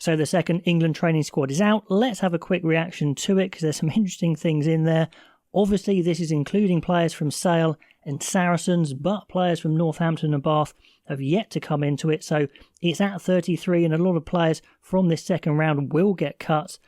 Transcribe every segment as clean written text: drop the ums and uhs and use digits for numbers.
So the second England training squad is out. Let's have a quick reaction to it because there's some interesting things in there. Obviously, this is including players from Sale and Saracens, but players from Northampton and Bath have yet to come into it. So it's at 33 and a lot of players from this second round will get cut.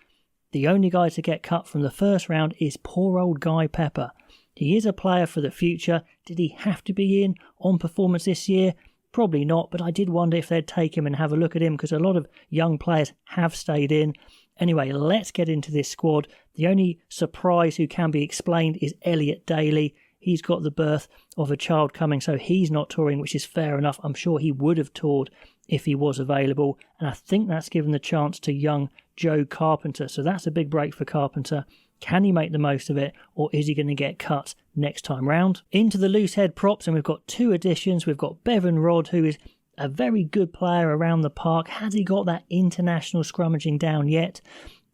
The only guy to get cut from the first round is poor old Guy Pepper. He is a player for the future. Did he have to be in on performance this year? Probably not, but I did wonder if they'd take him and have a look at him because a lot of young players have stayed in. Anyway, let's get into this squad. The only surprise who can be explained is Elliot Daly. He's got the birth of a child coming, so he's not touring, which is fair enough. I'm sure he would have toured if he was available, and I think that's given the chance to young Joe Carpenter. So that's a big break for Carpenter. Can he make the most of it, or is he going to get cut next time round? Into the loose head props, and we've got two additions. We've got Bevan Rodd, who is a very good player around the park. Has he got that international scrummaging down yet?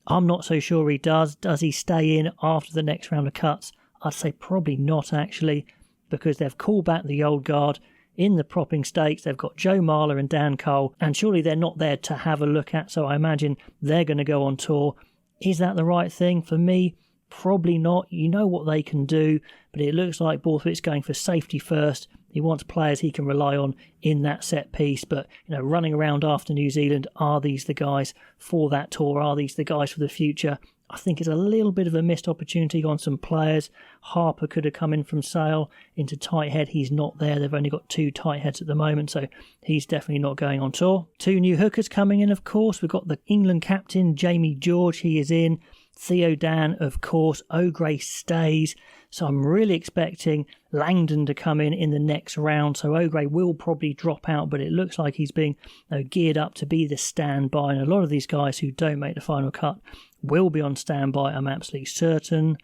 I'm not so sure he does. Does he stay in after the next round of cuts? I'd say probably not, actually, because they've called back the old guard. In the propping stakes, they've got Joe Marler and Dan Cole, and surely they're not there to have a look at, so I imagine they're going to go on tour. Is that the right thing? For me, probably not. You know what they can do, but it looks like Borthwick's going for safety first. He wants players he can rely on in that set piece, but running around after New Zealand, are these the guys for that tour? Are these the guys for the future? I think it's a little bit of a missed opportunity on some players. Harper could have come in from Sale into tight head. He's not there. They've only got two tight heads at the moment, so he's definitely not going on tour. Two new hookers coming in, of course. We've got the England captain, Jamie George. He is in. Theo Dan, of course. O'Gray stays. So I'm really expecting Langdon to come in the next round. So O'Gray will probably drop out, but it looks like he's being geared up to be the standby. And a lot of these guys who don't make the final cut will be on standby, I'm absolutely certain.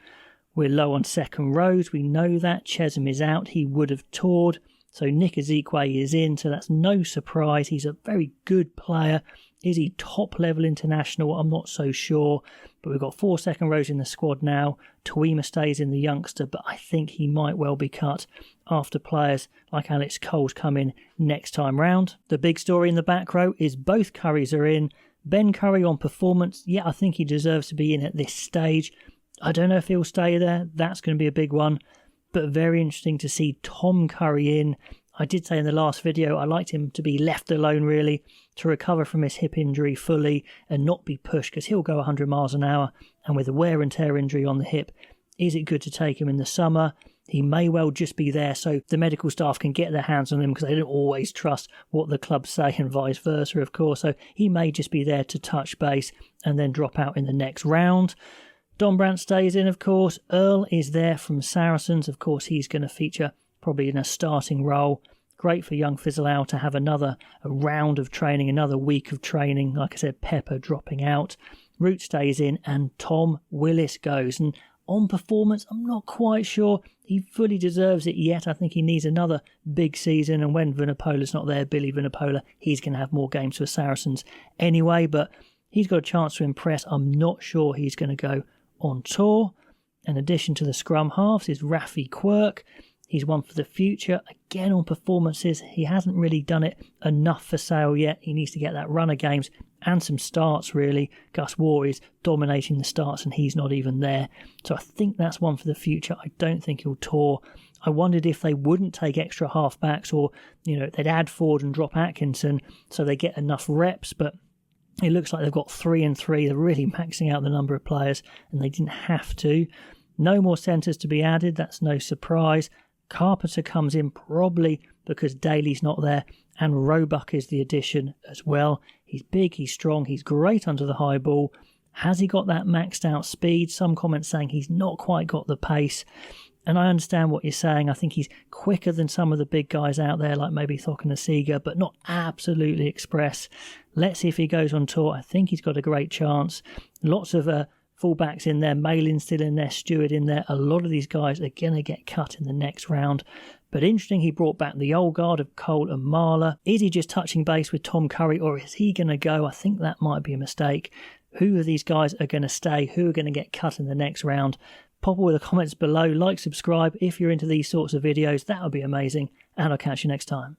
We're low on second rows. We know that. Chesham is out. He would have toured. So Nick Ezekwe is in, so that's no surprise. He's a very good player. Is he top level international? I'm not so sure. But we've got 4 second rows in the squad now. Tuima stays in, the youngster, but I think he might well be cut after players like Alex Cole's come in next time round. The big story in the back row is both Currys are in. Ben Curry on performance. Yeah, I think he deserves to be in at this stage. I don't know if he'll stay there. That's going to be a big one. But very interesting to see Tom Curry in. I did say in the last video I liked him to be left alone, really, to recover from his hip injury fully and not be pushed, because he'll go 100 miles an hour. And with a wear and tear injury on the hip, is it good to take him in the summer? He may well just be there so the medical staff can get their hands on him, because they don't always trust what the clubs say and vice versa, of course. So he may just be there to touch base and then drop out in the next round. Don Brandt stays in, of course. Earl is there from Saracens. Of course, he's going to feature probably in a starting role. Great for young Fizzle to have a round of training, another week of training. Like I said, Pepper dropping out. Root stays in and Tom Willis goes. And on performance, I'm not quite sure he fully deserves it yet. I think he needs another big season. And when Vunipola's not there, Billy Vunipola, he's going to have more games for Saracens anyway. But he's got a chance to impress. I'm not sure he's going to go on tour. In addition to the scrum halves is Rafi Quirk. He's one for the future. Again, on performances, he hasn't really done it enough for Sale yet. He needs to get that run of games and some starts, really. Gus Waugh is dominating the starts and he's not even there. So I think that's one for the future. I don't think he'll tour. I wondered if they wouldn't take extra halfbacks, or they'd add Ford and drop Atkinson so they get enough reps, but it looks like they've got 3 and 3. They're really maxing out the number of players and they didn't have to. No more centres to be added. That's no surprise. Carpenter comes in probably because Daly's not there, and Roebuck is the addition as well. He's big, he's strong, he's great under the high ball. Has he got that maxed out speed? Some comments saying he's not quite got the pace. And I understand what you're saying. I think he's quicker than some of the big guys out there, like maybe Thokanasiga, but not absolutely express. Let's see if he goes on tour. I think he's got a great chance. Lots of fullbacks in there, Malin still in there, Stewart in there. A lot of these guys are going to get cut in the next round. But interesting, he brought back the old guard of Cole and Marler. Is he just touching base with Tom Curry, or is he going to go? I think that might be a mistake. Who of these guys are going to stay? Who are going to get cut in the next round? Pop all the comments below, like, subscribe if you're into these sorts of videos. That would be amazing, and I'll catch you next time.